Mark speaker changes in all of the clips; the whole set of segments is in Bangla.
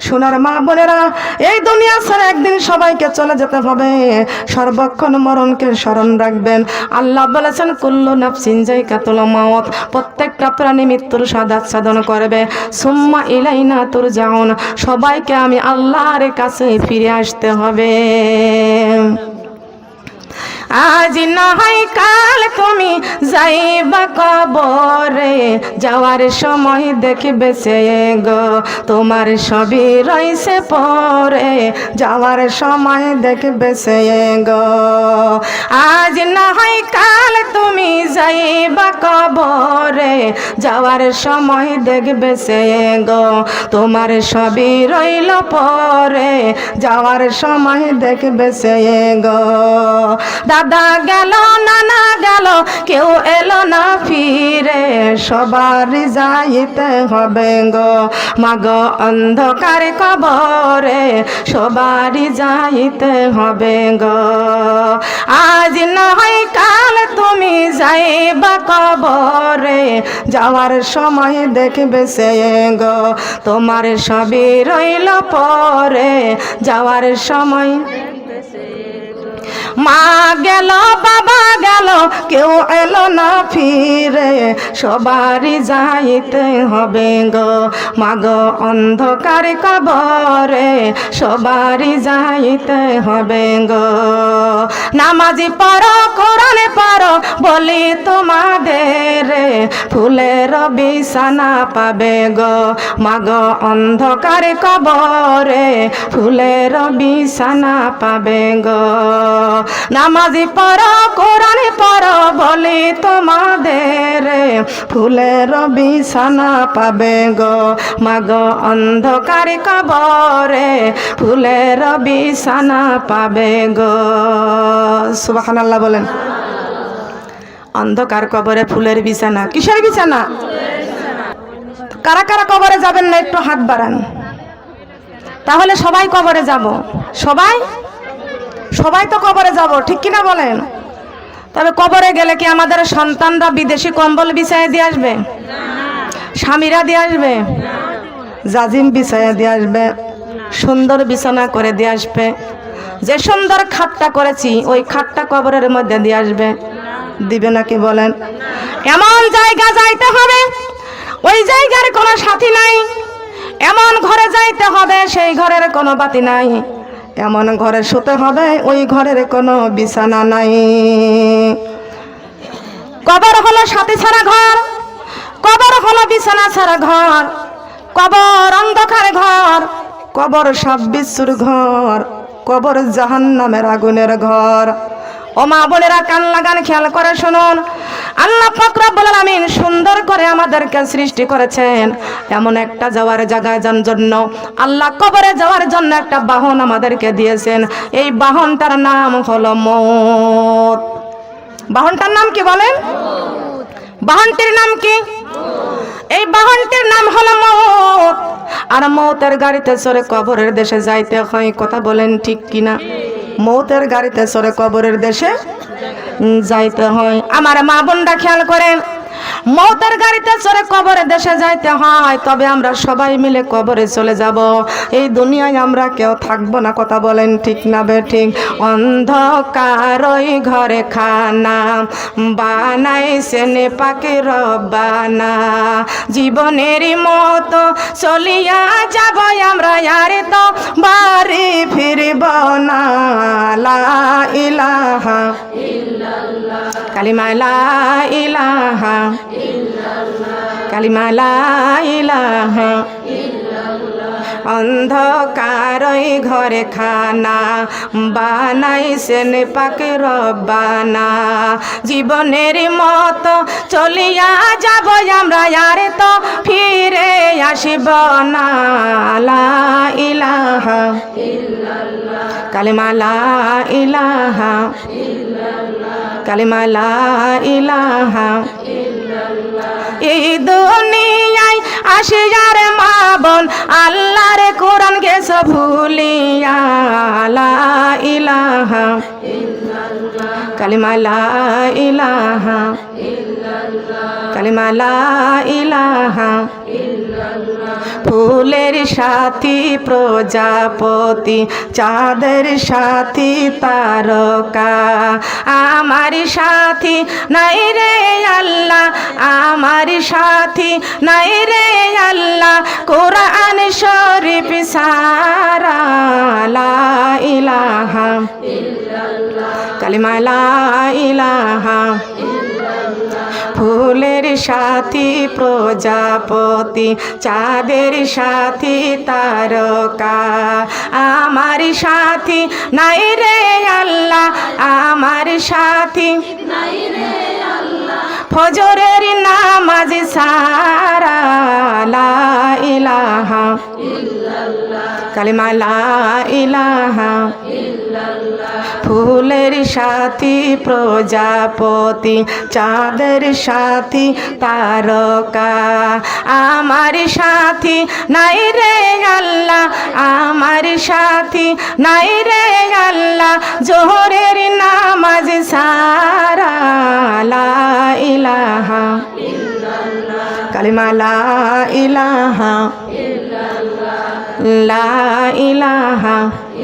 Speaker 1: সোনার মা বোনেরা, এই দুনিয়া ছেড়ে একদিন সবাইকে চলে যেতে হবে, সর্বক্ষণ মরণকে স্মরণ রাখবেন। আল্লাহ বলেছেন কুল্লু নাফসিন যায়কাতুল মাউত, প্রত্যেকটা প্রাণী মৃত্যুর স্বাদ আস্বাদন করবে। সুম্মা ইলাইনা তুরজাউন, সবাইকে আমি আল্লাহর কাছে ফিরে আসতে হবে। আজ না হয় কাল তুমি যাইবা কবরে, যাওয়ার সময় দেখবে সে গো তোমার সবই রইছে পরে, যাওয়ার সময় দেখবে সে গো। আজ না হয় কাল তুমি যাইবা কবরে, যাওয়ার সময় দেখবে সে গো তোমার সবই রইল পরে, যাওয়ার সময় দেখবে সে গো। দাদা গেল, নানা গেল, কেউ এলো না ফিরে, সবারই যাইতে হবে গো মাগো অন্ধকার কবরে, সবারই যাইতে হবে গো। আজ না হয় কাল তুমি যাইবা কবরে, যাওয়ার সময় দেখবে সে গো তোমার সবই রইল পরে, যাওয়ার সময়। মা গেল, বাবা গেল, কেউ এলো না ফিরে, সবারই যাইতে হবে গো মাগো অন্ধকার কবরে, সবারই যাইতে হবে গো। নামাজি পড়ো, কোরআন পড়ো, বলি তোমাদের ফুলের বিছানা পাবে গো মাগো অন্ধকার কবরে, ফুলের বিছানা পাবে গো। নামাজি পড়ো, কোরআন পড়ো, বলি তোমাদের ফুলের বিছানা পাবে গো মাগো অন্ধকার কবরে, ফুলের বিছানা পাবে গো। সুবহানাল্লাহ বলেন। অন্ধকার কবরে ফুলের বিছানা, কিসের বিছানা? কারা কারা কবরে যাবেন না একটু হাত বাড়ান, তাহলে সবাই কবরে যাব। সবাই সবাই তো কবরে যাব, ঠিক কিনা বলেন? তবে কবরে গেলে কি আমাদের সন্তানরা বিদেশি কম্বল বিছায় দিয়ে আসবে? স্বামীরা দিয়ে আসবে? জাজিম বিছায় দিয়ে আসবে? সুন্দর বিছানা করে দিয়ে আসবে? যে সুন্দর খাটটা করেছি ওই খাটটা কবরের মধ্যে দিয়ে আসবে? দিবে নাকি বলেন? এমন জায়গা যাইতে হবে ওই জায়গার কোনো সাথী নাই, এমন ঘরে যাইতে হবে সেই ঘরের কোনো বাতি নাই, এমন ঘরে শুতে হবে ওই ঘরের কোনো বিছানা নাই। কবর হলো সাথী ছাড়া ঘর, কবর হলো বিছানা ছাড়া ঘর, কবর অন্ধকার ঘর, কবর সাপ বিচ্ছুর ঘর, কবর জাহান্নামের আগুনের ঘর। ও মা বোনেরা কান লাগান, খেয়াল করে শুনুন। আল্লাহ পাক রব্বুল আলামিন সুন্দর করে আমাদেরকে সৃষ্টি করেছেন, এমন একটা যাওয়ার জায়গায় যাওয়ার জন্য আল্লাহ কবরে যাওয়ার জন্য একটা বাহন আমাদেরকে দিয়েছেন। এই বাহনটার নাম হলো মওত। বাহনটার নাম কি বলেন? বাহনটির নাম কি? এই বাহনটির নাম হলো মওত। আর মওতের গাড়িতে চড়ে কবরের দেশে যাইতে হয়, কথা বলেন ঠিক কিনা? মওতের গাড়িতে চড়ে কবরের দেশে যাইতে হয়। আমার মা বোনরা খেয়াল করেন, মওতের গাড়িতে চড়ে কবরের দেশে যাইতে হয়, তবে আমরা সবাই মিলে কবরে চলে যাব। এই দুনিয়ায় আমরা কেউ থাকবো না, কথা বলেন ঠিক না বেঠিক? অন্ধকার ওই ঘরে খানা বানাইছেন পাকে রব্বানা, জীবনের মতো চলিয়া যাব আমরা, আর তো বাড়ি ফিরব না। লা ইলাহা ইল্লাল্লাহ, কালিমা লা ইলাহা ইল্লাল্লাহ, কালিমা লা ইলাহা ইল্লাল্লাহ। অন্ধকার ওই ঘরে খানা বানাইছেন পাকে রব্বানা, জীবনের মতো চলিয়া যাব আমরা, আর তো ফিরে আসিব না। লা ইলাহা ইল্লাল্লাহ, কালিমা লা ইলাহা ইল্লাল্লাহ, কালিমা লা ইলাহা ইল্লাল্লাহ। এই দুনিয়ায় আসিয়ার মা বোন আল্লাহর কোরআন গেছ ভুলিয়া। লা ইলাহা ইল্লাল্লাহ, কালিমা লা ইলাহা ইল্লাল্লাহ, কালিমা লা ইলাহা ইল্লাল্লাহ। ফুলের সাথী প্রজাপতি, চাঁদের সাথী তারকা, আমার সাথী নাই রে আল্লাহ, আমার সাথী নাই রে আল্লাহ, কোরআন শরীফ সারা, লা ইলাহা ইল্লাল্লাহ, কালিমা লা ইলাহা ইল্লাল্লাহ। ফুলের সাথী প্রজাপতি, চাঁদের সাথী তারকা, আমার সাথী নাই রে আল্লাহ, আমার সাথী নাই রে আল্লাহ, ফজরের নামাজ সারা, লা ইলাহা ইল্লাল্লাহ, কালিমা লা ইলাহা ইল্লাল্লাহ। ফুলের সাথী প্রজাপতি, চাঁদের সাথী তারকা, আমার সাথী নাই রে আল্লাহ, আমার সাথী নাই রে আল্লাহ, জোহরের নামাজ সারা, লা ইলাহা ইল্লাল্লাহ, কালিমা লা ইলাহা ইল্লাল্লাহ, লা ইলাহা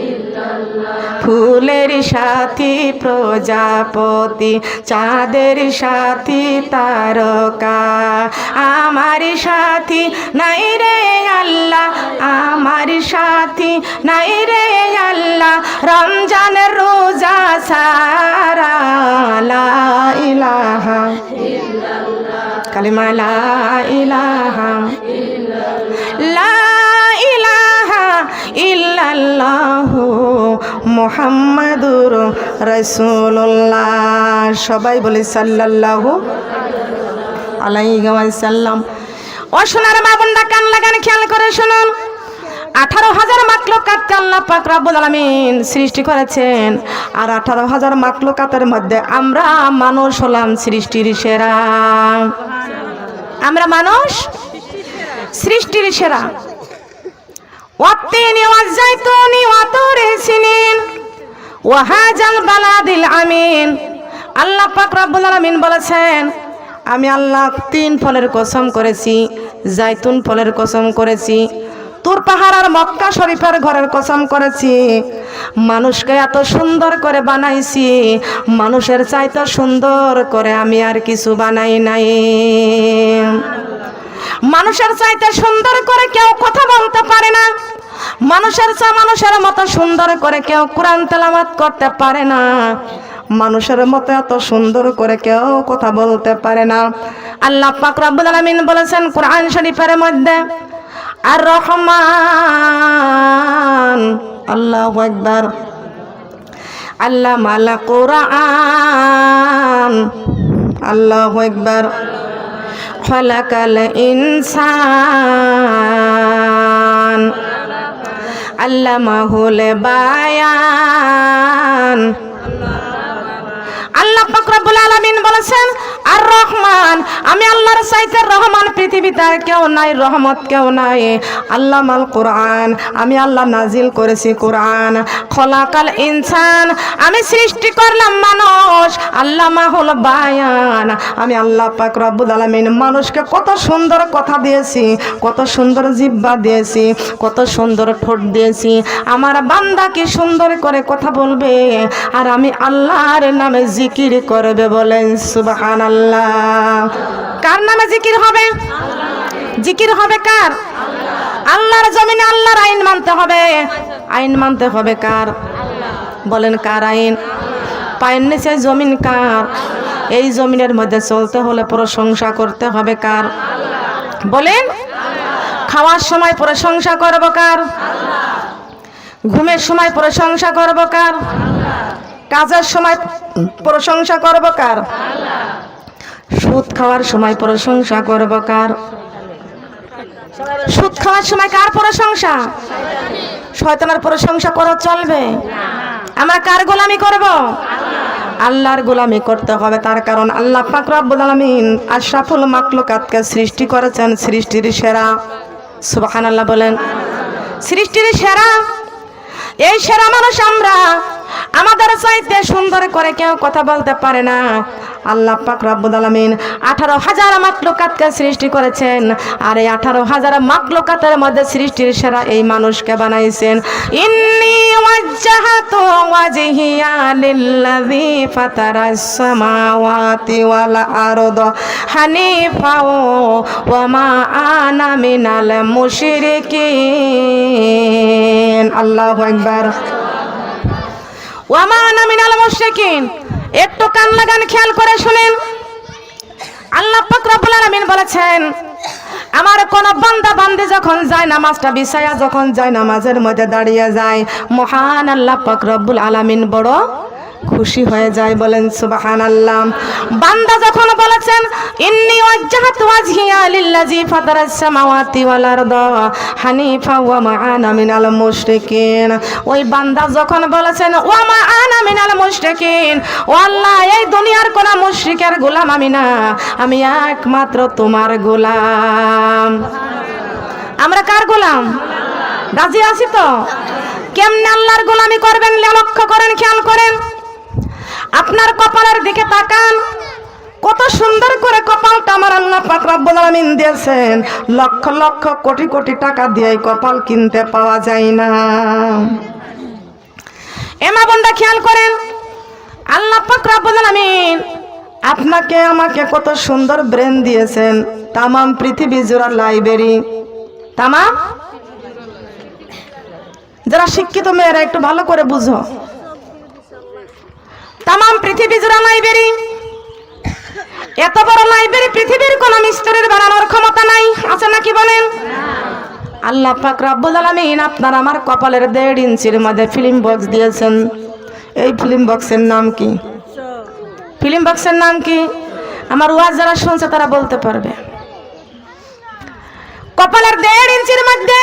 Speaker 1: ইল্লাল্লাহ। ফুলের সাথী প্রজাপতি, চাঁদের সাথী তারকা, আমার সাথী নাই রে আল্লাহ, আমার সাথী নাই রে আল্লাহ, রমজানের রোজা সারা, লা ইলাহা ইল্লাল্লাহ, কালিমা লা ইলাহা ইল্লাল্লাহ, লা ইলাহা ইল্লাল্লাহু মুহাম্মাদুর রাসূলুল্লাহ। সবাই বলে সাল্লাল্লাহু আলাইহি ওয়াসাল্লাম। ও সোনার মা বোনরা, কান লাগান, খেয়াল করে শুনুন। 18,000 মাখলুকাত আল্লাহ পাক রব্বুল আলামিন সৃষ্টি করেছেন, আর 18,000 মাখলুকাতের মধ্যে আমরা মানুষ হলাম সৃষ্টির সেরা। আমরা মানুষ সৃষ্টির সেরা। ওয়াত্তিনি ওয়াজ্জাইতুনি ওয়াতুরি সিনিন ওয়াহাজাল বালাদিল আমিন। আল্লাহ পাক রব্বুল আলামিন বলেছেন, আমি আল্লাহ 3 ফলের কসম করেছি, জাইতুন ফলের কসম করেছি, তুর পাহাড় আর মক্কা শরীফের ঘরের কসম করেছি। মানুষকে এত সুন্দর করে বানাইছি, মানুষের চাইতে সুন্দর করে আমি আর কিছু বানাই নাই। মানুষের চাইতে সুন্দর করে কেউ কথা বলতে পারে না, মানুষের মতো সুন্দর করে কেউ কোরআন তেলাওয়াত করতে পারে না, মানুষের মতো এত সুন্দর করে কেউ কথা বলতে পারে না। আল্লাহ পাক রব্বুল আলামিন বলেছেন কোরআন শরীফের মধ্যে, আর রহমান, আল্লাহু আকবার, আল্লাহ মাল কোরআন, আল্লাহু আকবার, খালাকাল ইনসান, আল্লামাহুল বায়ান। আল্লাহ পাক রব্বুল আলামিন বলেছেন, আর রহমান, আমি আল্লাহর চাইতে রহমান পৃথিবীতে আর কেউ নাই, রহমত কেউ নাই। আল্লামাল কোরআন, আমি আল্লাহ নাজিল করেছি কোরআন। খলাকাল ইনসান, আমি সৃষ্টি করলাম মানুষ। আল্লামাহুল বায়ান, আমি আল্লাহ পাক রব্বুল আলামিন মানুষকে কত সুন্দর কথা দিয়েছি, কত সুন্দর জিহ্বা দিয়েছি, কত সুন্দর ঠোঁট দিয়েছি। আমার বান্দা কি সুন্দর করে কথা বলবে, আর আমি আল্লাহর নামে জিকির করবে। বলেন সুবহানাল্লাহ। কার নামে জিকির হবে? জিকির হবে কার? আল্লাহর জমিনে আল্লাহর আইন মানতে হবে। আইন মানতে হবে কার? বলেন কার আইন? পায়ের নিচে জমিন কার? এই জমিনের মধ্যে চলতে হলে প্রশংসা করতে হবে কার? বলেন। খাওয়ার সময় প্রশংসা করব কার? ঘুমের সময় প্রশংসা করব কার? কাজের সময় প্রশংসা করব কার? সুদ খাওয়ার সময় প্রশংসা করব কার? সুদ খাওয়ার সময় কার প্রশংসা? শয়তানের প্রশংসা করা চলবে? আমরা কার গোলামি করব? আল্লাহর গোলামি করতে হবে। তার কারণ আল্লাহ পাক রব্বুল আলামিন আশরাফুল মাখলুকাতকে সৃষ্টি করেছেন সৃষ্টির সেরা। সুবহানাল্লাহ বলেন। সৃষ্টির সেরা, এই সেরা মানুষ আমরা। আমাদের চাইতে সুন্দর করে কেউ কথা বলতে পারে না, আল্লাহ পাক রব্বুল আলামিন 18,000 মাখলুকাতকে সৃষ্টি করেছেন, আর এই 18,000 মাখলুকাতের মধ্যে সৃষ্টির সেরা এই মানুষকে বানাইছেন। ইন্নী ওয়াজ্জাহাতু ওয়াজহিয়া লিল্লাযী ফাতারাস সামাওয়াতি ওয়াল আরদা হানিফা ওয়া মা আনা মিনাল মুশরিকিন। আল্লাহু আকবার। ওয়া মা আনা মিনাল মুশরিকিন। একটু কান লাগান, খেয়াল করে শুনেন। আল্লাহ পাক রব্বুল আলামিন বলেছেন, আমার কোন বান্দা বান্দি যখন যায় নামাজটা বিছায়া, যখন যায় নামাজের মধ্যে দাঁড়িয়ে যায়, মহান আল্লাহ পাক রব্বুল আলামিন বড় খুশি হয়ে যায়। বলেন সুবহানাল্লাহ। বান্দা যখন বলেছেন ইন্নী ওয়াজ্জাহাতু ওয়াজহিয়া লিল্লাযী ফাতারাস সামাওয়াতি ওয়াল আরদা হানিফা ওয়া মা আনা মিনাল মুশরিকিন, ওই বান্দা যখন বলেছেন ওয়া মা আনা মিনাল মুশরিকিন, ও আল্লাহ এই দুনিয়ার কোন মুশরিকের গোলাম আমি না, আমি একমাত্র তোমার গোলাম। আমরা কার গোলাম? রাজি আছি তো? কেমনে আল্লাহর গোলামি করবেন লক্ষ্য করেন, খেয়াল করেন। আপনার কপালের দিকে তাকান, কত সুন্দর করে কপালটা আমার আল্লাহ পাক রব্বুল আলামিন দিয়েছেন। লক্ষ লক্ষ কোটি কোটি টাকা দিয়ে কপাল কিনতে পাওয়া যায় না। এমা বন্ধা খেয়াল করেন, আল্লাহ পাক রব্বুল আলামিন আপনাকে আমাকে কত সুন্দর ব্রেন দিয়েছেন। তামাম পৃথিবী জোড়া লাইব্রেরি, তামাম। যারা শিক্ষিত মেয়েরা একটু ভালো করে বুঝো, তামাম পৃথিবী জোড়া লাইব্রেরি। এত বড় লাইব্রেরি পৃথিবীর কোন মিস্ত্রির বানানোর ক্ষমতা নাই, আছে নাকি বলেন? আল্লাহ পাক রব্বুল আলামিন আপনার আমার কপালের 1.5 ইঞ্চির মধ্যে ফিল্ম বক্স দিয়েছেন। এই ফিল্ম বক্সের নাম কি? ফিল্ম বক্সের নাম কি? আমার ওয়াজ যারা শুনছে তারা বলতে পারবে। কপালের 1.5 ইঞ্চির মধ্যে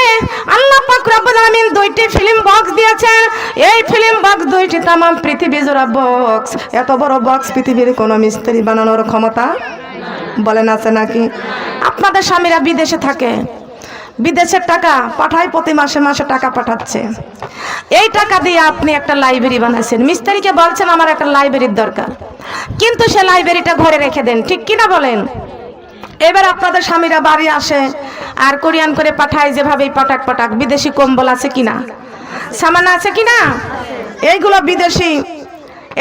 Speaker 1: আল্লাহ পাক রব্বুল আলামিন 2টি ফিল্ম বক্স দিয়েছেন। এই ফিল্ম বক্স 2টি তামাম পৃথিবী জোড়া বক্স। এত বড় বক্স পৃথিবীর কোনো মিস্ত্রি বানানোর ক্ষমতা বলেন আছে নাকি? আপনাদের স্বামীরা বিদেশে থাকে, বিদেশের টাকা পাঠায়, প্রতি মাসে মাসে টাকা পাঠাচ্ছে। এই টাকা দিয়ে আপনি একটা লাইব্রেরি বানাচ্ছেন, মিস্ত্রিকে বলছেন আমার একটা লাইব্রেরির দরকার, কিন্তু সে লাইব্রেরিটা ঘরে রেখে দেন, ঠিক কিনা বলেন? এবার আপনাদের স্বামীরা বাড়ি আসে আর কোরিয়ান করে পাঠায়, যেভাবেই পাঠাক পাঠাক। বিদেশি কম্বল আছে কিনা, সামানা আছে কিনা, এইগুলো বিদেশি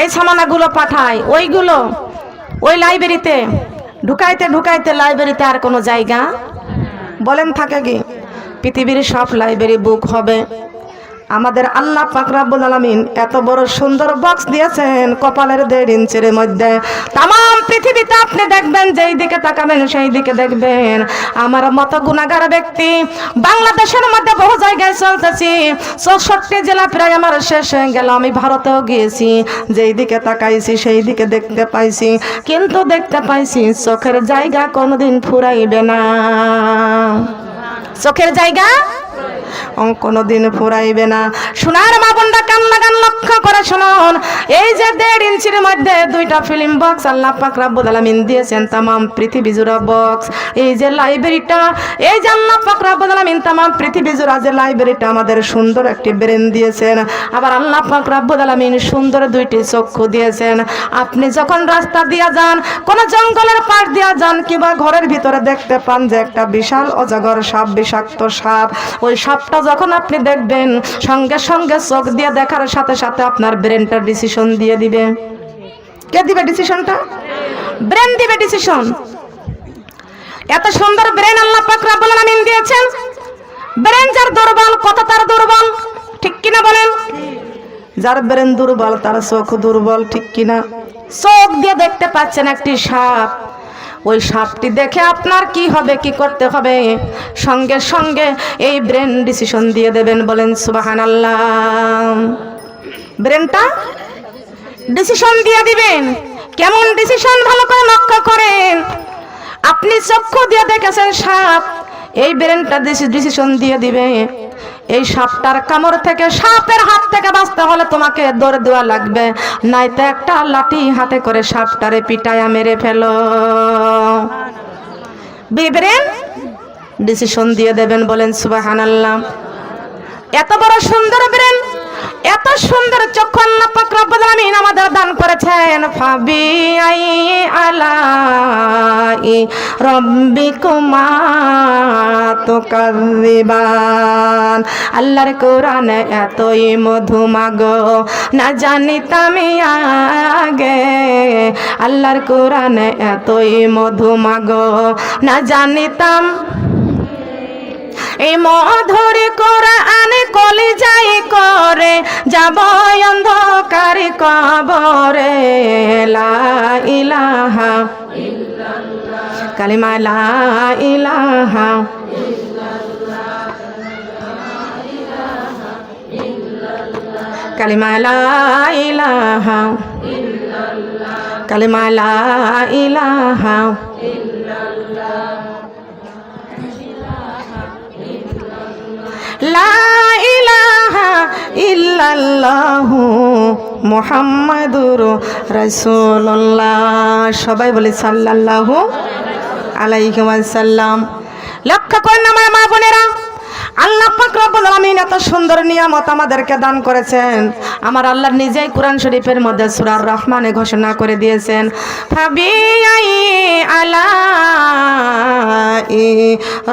Speaker 1: এই সামানাগুলো পাঠায়, ওইগুলো ওই লাইব্রেরিতে ঢুকাইতে ঢুকাইতে লাইব্রেরিতে আর কোনো জায়গা বলেন থাকে কি? পৃথিবীর সব লাইব্রেরি বুক হবে। আমাদের আল্লাহ পাক রব্বুল আলামিন এত বড় সুন্দর বক্স দিয়েছেন কপালের 1.5 ইঞ্চির মধ্যে। তামাম পৃথিবীতে আপনি দেখবেন, যেই দিকে তাকাবেন সেই দিকে দেখবেন আমার মতো গুনাহগার ব্যক্তি। বাংলাদেশের মধ্যে বহু জায়গায় চলতেছি, 64 জেলা প্রায় আমার শেষ হয়ে গেল। আমি ভারতেও গিয়েছি, যেই দিকে তাকাইছি সেই দিকে দেখতে পাইছি, কিন্তু দেখতে পাইছি চোখের জায়গা কোনোদিন ফুরাইবে না। চোখের জায়গা কোনোদিন ফুরাইবে না। সোনার মা বোনরা কান লাগান, লক্ষ্য করে শুনুন। এই যে 1.5 ইঞ্চির মধ্যে 2টা ফিল্ম বক্স আল্লাহ পাক রব্বুল আলামিন দিয়েছেন, তামাম পৃথিবী জোড়া বক্স। এই যে লাইব্রেরিটা, এই যে আল্লাহ পাক রব্বুল আলামিন তামাম পৃথিবী জোড়া যে লাইব্রেরিটা আমাদের সুন্দর একটি ব্রেন দিয়েছেন। আবার আল্লাহ পাক রব্বুল আলামিন সুন্দর 2টি চক্ষু দিয়েছেন। আপনি যখন রাস্তা দিয়ে যান, কোন জঙ্গলের পাশ দিয়ে যান, কিংবা ঘরের ভিতরে দেখতে পান যে একটা বিশাল অজগর সাপ, বিষাক্ত সাপ, ওই সাপটা যখন আপনি দেখবেন, সঙ্গে সঙ্গে চোখ দিয়ে দেখার সাথে সাথে আপনার ব্রেনটা ডিসিশন দিয়ে দিবে। কে দিবে ডিসিশনটা? ব্রেন দিবে ডিসিশন। এত সুন্দর ব্রেন আল্লাহ পাক রব্বুল আলামিন দিয়েছেন। ব্রেন যার দুর্বল, কত তার দুর্বল, ঠিক কিনা বলেন? যার ব্রেন দুর্বল তার চোখ দুর্বল, ঠিক কিনা? চোখ দিয়ে দেখতে পাচ্ছেন একটি সাপ, ওই সাপটি দেখে আপনার কি হবে, কি করতে হবে, সঙ্গে সঙ্গে এই ব্রেন ডিসিশন দিয়ে দেবেন। বলেন সুবহানাল্লাহ। ব্রেনটা ডিসিশন দিয়ে দিবেন। কেমন ডিসিশন? ভালো করে লক্ষ্য করেন। আপনি চক্ষু দিয়ে দেখেছেন সাপ, এই ব্রেনটা ডিসিশন দিয়ে দিবে এই সাপটার কামড় থেকে, সাপের হাত থেকে বাঁচতে হলে তোমাকে দৌড় দেওয়া লাগবে, নাইতে একটা লাঠি হাতে করে সাপটারে পিটায়া মেরে ফেলো। ব্রেন ডিসিশন দিয়ে দেবেন। বলেন সুবহানাল্লাহ। এত বড় সুন্দর ব্রেন এত সুন্দর চক্ষু আল্লাহ পাক রব্বুল আলামিন আমাদের দান করেছেন। ফাবি আই আলাই রব্বিকুমা তুকাযিবান। আল্লাহর কোরআন এতই মধুমাগো না জানিতাম আগে, আল্লাহর কোরআন এতই মধুমাগো না জানিতাম। এই মধুর কোরআন কলিজাই করে যাব অন্ধকার কবরে। লা ইলাহা ইল্লাল্লাহ, কালিমা লা ইলাহা কালিমা লা ইলাহা কালিমা লা ইলাহা লা ইলাহা ইল্লাল্লাহু মুহাম্মাদুর রাসূলুল্লাহ। সবাই বলে সাল্লাল্লাহু আলাইহি ওয়াসাল্লাম। লক্ষ্য করেন আমার মা বোনেরা, আল্লাহ পাক রব্বুল আলামিন এত সুন্দর নিয়ামত আমাদেরকে দান করেছেন। আমার আল্লাহ নিজেই কোরআন শরীফের মধ্যে সূরা রহমানে ঘোষণা করে দিয়েছেন, ফাবিআই আলাই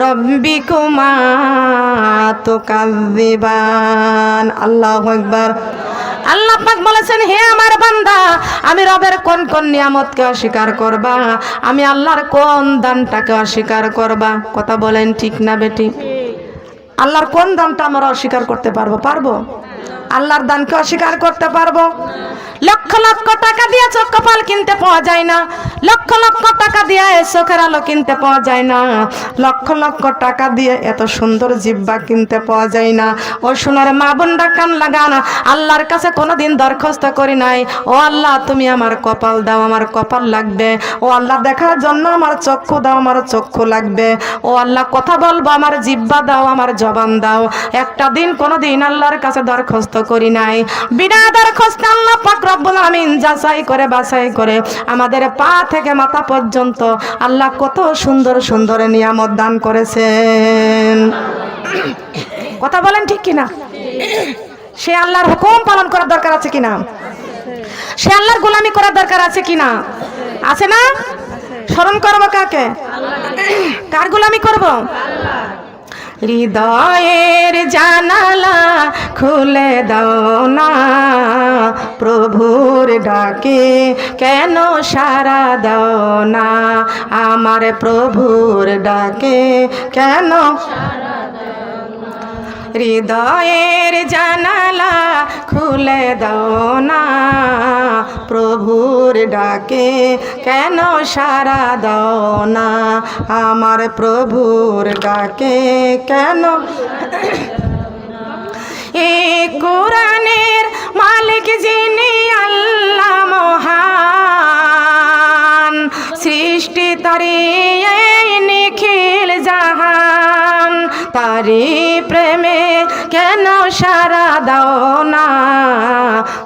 Speaker 1: রব্বিকুমা তুকাযিবান। আল্লাহু আকবার। আল্লাহ পাক বলেছেন, হে আমার বান্দা, আমি রবের কোন কোন নিয়ামতকে অস্বীকার করবা, আমি আল্লাহর কোন দানটাকে অস্বীকার করবা। কথা বলেন ঠিক না বেটি? আল্লাহর কোন দানটা আমরা অস্বীকার করতে পারবো? পারবো? আল্লাহর দানকে অস্বীকার করতে পারবো? লক্ষ লক্ষ টাকা দিয়ে চোখ কপাল কিনতে পাওয়া যায় না, লক্ষ লক্ষ টাকা দিয়ে চোখের আলো কিনতে পাওয়া যায় না, লক্ষ লক্ষ টাকা দিয়ে এত সুন্দর জিহ্বা কিনতে পাওয়া যায় না। ও সোনার মা বোনরা কান লাগান, আল্লাহর কাছে কোনোদিন দরখাস্ত করি নাই, ও আল্লাহ তুমি আমার কপাল দাও, আমার কপাল লাগবে। ও আল্লাহ দেখার জন্য আমার চক্ষু দাও, আমার চক্ষু লাগবে। ও আল্লাহ কথা বলবো, আমার জিহ্বা দাও, আমার জবান দাও। একটা দিন কোনোদিন আল্লাহর কাছে দরখাস্ত করি নাই। বিনা দরখাস্তে আল্লাহ পাক রব্বুল আলামিন যাচাই করে বাছাই করে আমাদের পা থেকে মাথা পর্যন্ত আল্লাহ কত সুন্দর সুন্দর নিয়ামত দান করেছেন। কথা বলেন ঠিক কিনা? সে আল্লাহর হুকুম পালন করার দরকার আছে কিনা? সে আল্লাহর গোলামি করার দরকার আছে কিনা? আছে না? স্মরণ করবো কাকে? কার গোলামি করবো? হৃদয়ের জানালা খুলে দাও না, প্রভুর ডাকে কেন সাড়া দাও না, আমার প্রভুর ডাকে কেন সাড়া দাও না। হৃদয়ের জানালা খুলে দাও না, প্রভুর ডাকে কেন সাড়া দাও না, আমার প্রভুর ডাকে কেন। এই কোরআনের মালিক যিনি আল্লাহ মহান, সৃষ্টি তারি নিখিল জাহান, তারি প্রেমে কেন সাড়া দাও না,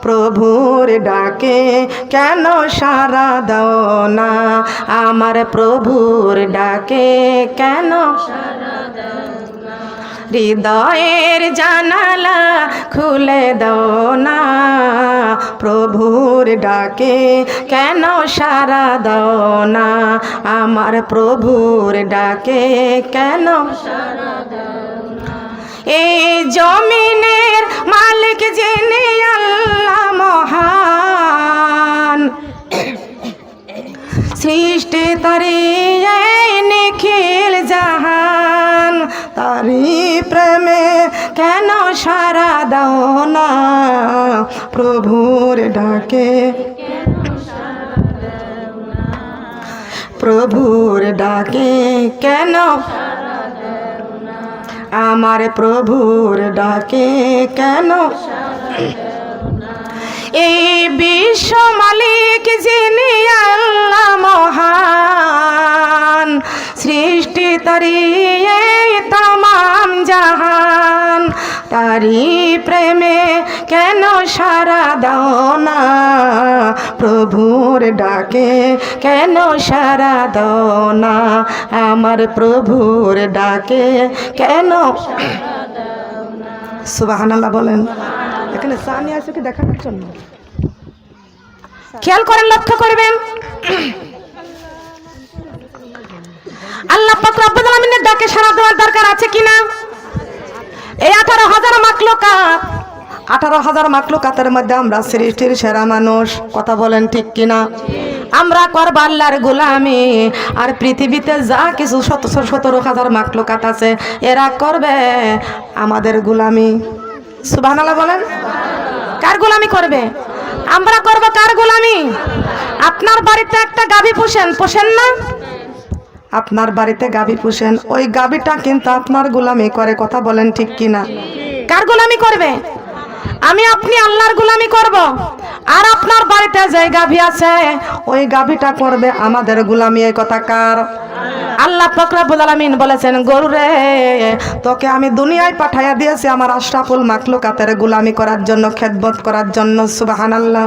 Speaker 1: প্রভুর ডাকে কেন সাড়া দাও না, আমার প্রভুর ডাকে কেন সাড়া দাও না। হৃদয়ের জানালা খুলে দাও না, প্রভুর ডাকে কেন সাড়া দাও না, আমার প্রভুর ডাকে কেন সাড়া দাও না। এই জমিনের মালিক যিনি আল্লাহ মহান, সৃষ্টি তারি নিখিল জাহান, তারি প্রেমে কেন সাড়া দাও না, প্রভুর ডাকে প্রভুর ডাকে কেন, আমার প্রভুর ডাকে কেন। এই বিশ্ব মালিক যিনি আল্লাহ মহান, সৃষ্টি তারি তামাম জাহান, তারি প্রেমে কেন সাড়া দাও না, প্রভুর ডাকে কেন সাড়া দাও না, আমার প্রভুর ডাকে কেন। সুবহানাল্লাহ বলেন। এখানে চা নিয়ে আসে কি দেখানোর জন্য? খেয়াল করেন, লক্ষ্য করবেন। আল্লাহ পাক রব্বুল আলামিনের ডাকে সাড়া দেওয়ার দরকার আছে কিনা? এই 18,000 মাখলুকাত, 18,000 মাখলুকাতের মধ্যে আমরা সৃষ্টির সেরা মানুষ। কথা বলেন ঠিক কিনা? আমরা করব আল্লাহর গোলামি, আর পৃথিবীতে যা কিছু 17,000 মাখলুকাত আছে এরা করবে আমাদের গোলামি। সুবহানাল্লাহ বলেন। কার গোলামি করবে? আমরা করব কার গোলামি? আপনার বাড়িতে একটা গাভী পোষেন না? আপনার বাড়িতে গাভী পোষেন, ওই গাভীটা কিন্তু আপনার গোলামি করে। কথা বলেন ঠিক কিনা? কার গোলামি করবে? আমি আপনি আল্লাহর গোলামি করব, আর আপনার বাড়িতে যে গাভী আছে ওই গাভীটা করবে আমাদের গোলামি। এই কথা কার? আল্লাহ পাক রব্বুল আলামিন বলেছেন, গরু রে, তোকে আমি দুনিয়ায় পাঠাইয়া দিয়েছি আমার আশরাফুল মাখলুকাতের গোলামি করার জন্য, খেদমত করার জন্য। সুবহানাল্লাহ।